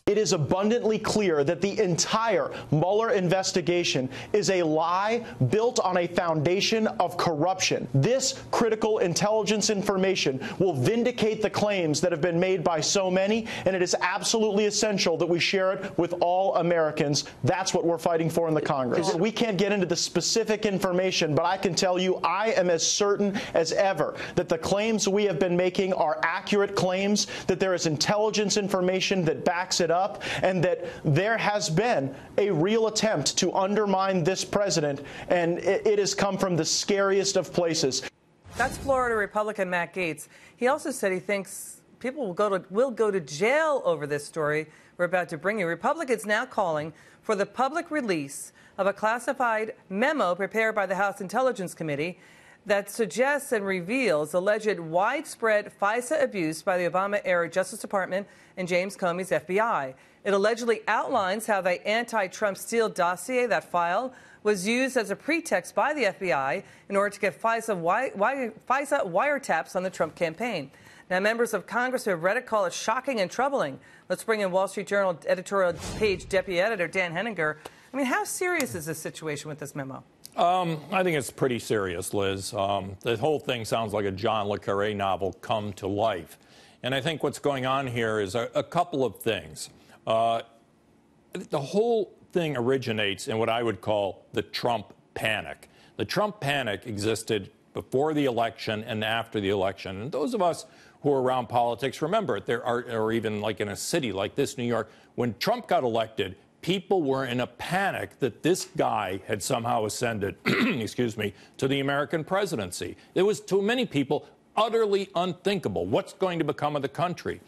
it is abundantly clear that the entire Mueller investigation is a lie built on a foundation of corruption. This critical intelligence information will vindicate the claims that have been made by so many, and it is absolutely essential that we share it with all Americans. That's what we're fighting for in the Congress. We can't get into the specific information, but I can tell you I am as certain as ever that the claims we have been making are accurate claims, that there is intelligence information that backs it up, and that there has been a real attempt to undermine this president, and it has come from the scariest of places. That's Florida Republican Matt Gaetz. He also said he thinks people will go to jail over this story we're about to bring you. Republicans now calling for the public release of a classified memo prepared by the House Intelligence Committee that suggests and reveals alleged widespread FISA abuse by the Obama-era Justice Department and James Comey's FBI. It allegedly outlines how the anti-Trump Steele dossier, that file, was used as a pretext by the FBI in order to get FISA wiretaps on the Trump campaign. Now, members of Congress who have read it call it shocking and troubling. Let's bring in Wall Street Journal editorial page deputy editor Dan Henninger. I mean, how serious is this situation with this memo? I think it's pretty serious, Liz. The whole thime sounds like a John le Carré novel come to life. And I think what's going on here is a couple of things. The whole thing originates in what I would call the Trump panic. The Trump panic existed before the election and after the election. And those of us who are around politics remember there are, or even like in a city like this, New York, when Trump got elected, people were in a panic that this guy had somehow ascended, excuse me, to the American presidency. It was, to many people, utterly unthinkable. What's going to become of the country?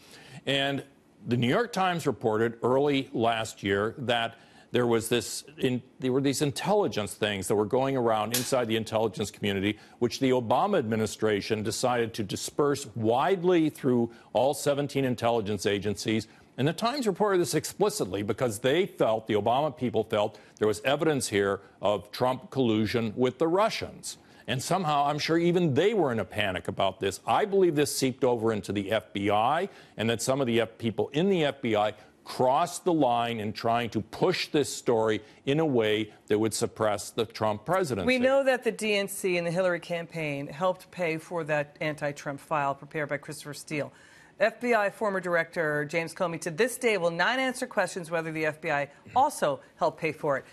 And the New York Times reported early last year that there were these intelligence things that were going around inside the intelligence community, which the Obama administration decided to disperse widely through all 17 intelligence agencies. And the Times reported this explicitly because they felt, the Obama people felt, there was evidence here of Trump collusion with the Russians. And somehow, I'm sure even they were in a panic about this. I believe this seeped over into the FBI, and that some of the people in the FBI crossed the line in trying to push this story in a way that would suppress the Trump presidency. We know that the DNC and the Hillary campaign helped pay for that anti-Trump file prepared by Christopher Steele. FBI former director James Comey to this day will not answer questions whether the FBI also helped pay for it.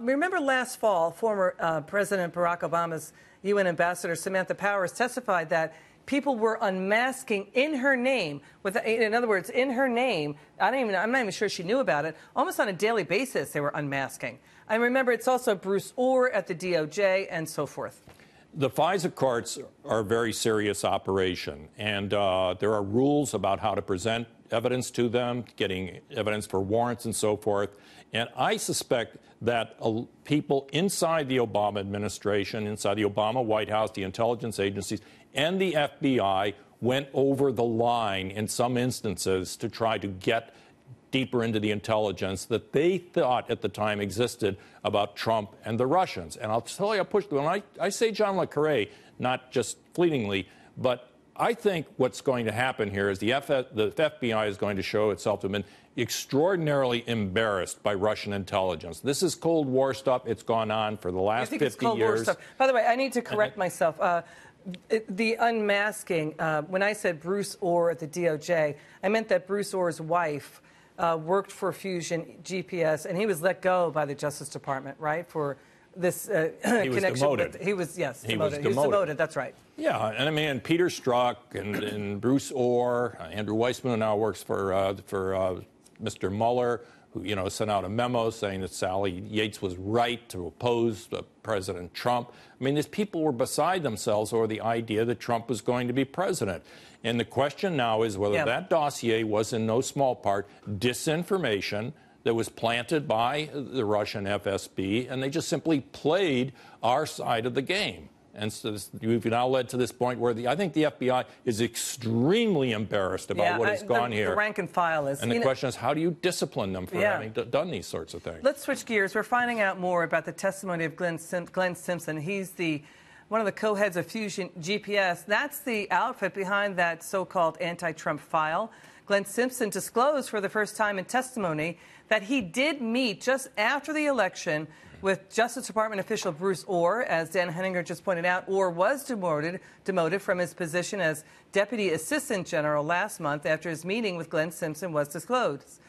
Remember last fall, former President Barack Obama's UN ambassador Samantha Powers testified that people were unmasking in her name. In other words, in her name, I'm not even sure she knew about it. Almost on a daily basis, they were unmasking. I remember it's also Bruce Orr at the DOJ and so forth. The FISA courts are a very serious operation, and there are rules about how to present evidence to them, getting evidence for warrants and so forth. And I suspect that people inside the Obama administration, inside the Obama White House, the intelligence agencies, and the FBI went over the line in some instances to try to get deeper into the intelligence that they thought at the time existed about Trump and the Russians. And I'll tell you, when I say John le Carré, not just fleetingly, but I think what's going to happen here is the FBI is going to show itself to have been extraordinarily embarrassed by Russian intelligence. This is Cold War stuff. It's gone on for the last 50 it's Cold years. War stuff. By the way, I need to correct myself. The unmasking, when I said Bruce Orr at the DOJ, I meant that Bruce Orr's wife worked for Fusion GPS, and he was let go by the Justice Department, right, for this connection. Was demoted. He was demoted. He was demoted, that's right. Yeah, and I mean, Peter Strzok and Bruce Orr, Andrew Weissman, who now works for Mr. Mueller, who, sent out a memo saying that Sally Yates was right to oppose President Trump. I mean, these people were beside themselves over the idea that Trump was going to be president. And the question now is whether that dossier was in no small part disinformation that was planted by the Russian FSB, and they just simply played our side of the game. And so we've now led to this point where I think the FBI is extremely embarrassed about what has gone here. The rank and file is. And the question is, how do you discipline them for having done these sorts of things? Let's switch gears. We're finding out more about the testimony of Glenn Simpson. He's one of the co-heads of Fusion GPS. That's the outfit behind that so-called anti-Trump file. Glenn Simpson disclosed for the first time in testimony that he did meet just after the election with Justice Department official Bruce Orr. As Dan Henninger just pointed out, Orr was demoted from his position as Deputy Assistant General last month after his meeting with Glenn Simpson was disclosed.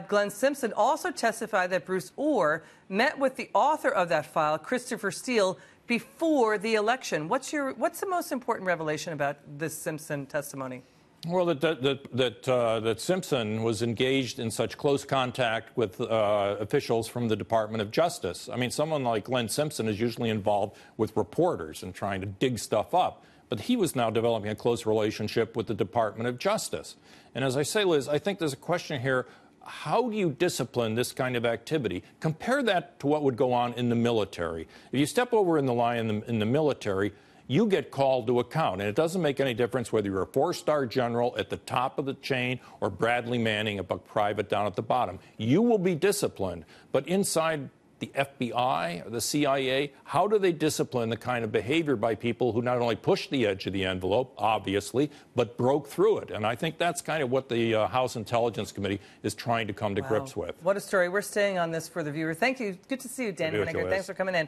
Glenn Simpson also testified that Bruce Orr met with the author of that file, Christopher Steele, before the election. What's the most important revelation about this Simpson testimony? Well, that Simpson was engaged in such close contact with officials from the Department of Justice. I mean, someone like Glenn Simpson is usually involved with reporters and trying to dig stuff up. But he was now developing a close relationship with the Department of Justice. And as I say, Liz, I think there's a question here. How do you discipline this kind of activity? Compare that to what would go on in the military. If you step over in the line in the military, you get called to account. And it doesn't make any difference whether you're a four-star general at the top of the chain or Bradley Manning, a private down at the bottom. You will be disciplined. But inside the FBI or the CIA, how do they discipline the kind of behavior by people who not only pushed the edge of the envelope, obviously, but broke through it? And I think that's kind of what the House Intelligence Committee is trying to come to grips with. What a story. We're staying on this for the viewer. Thank you. Good to see you, Dan Henninger. Thanks for coming in.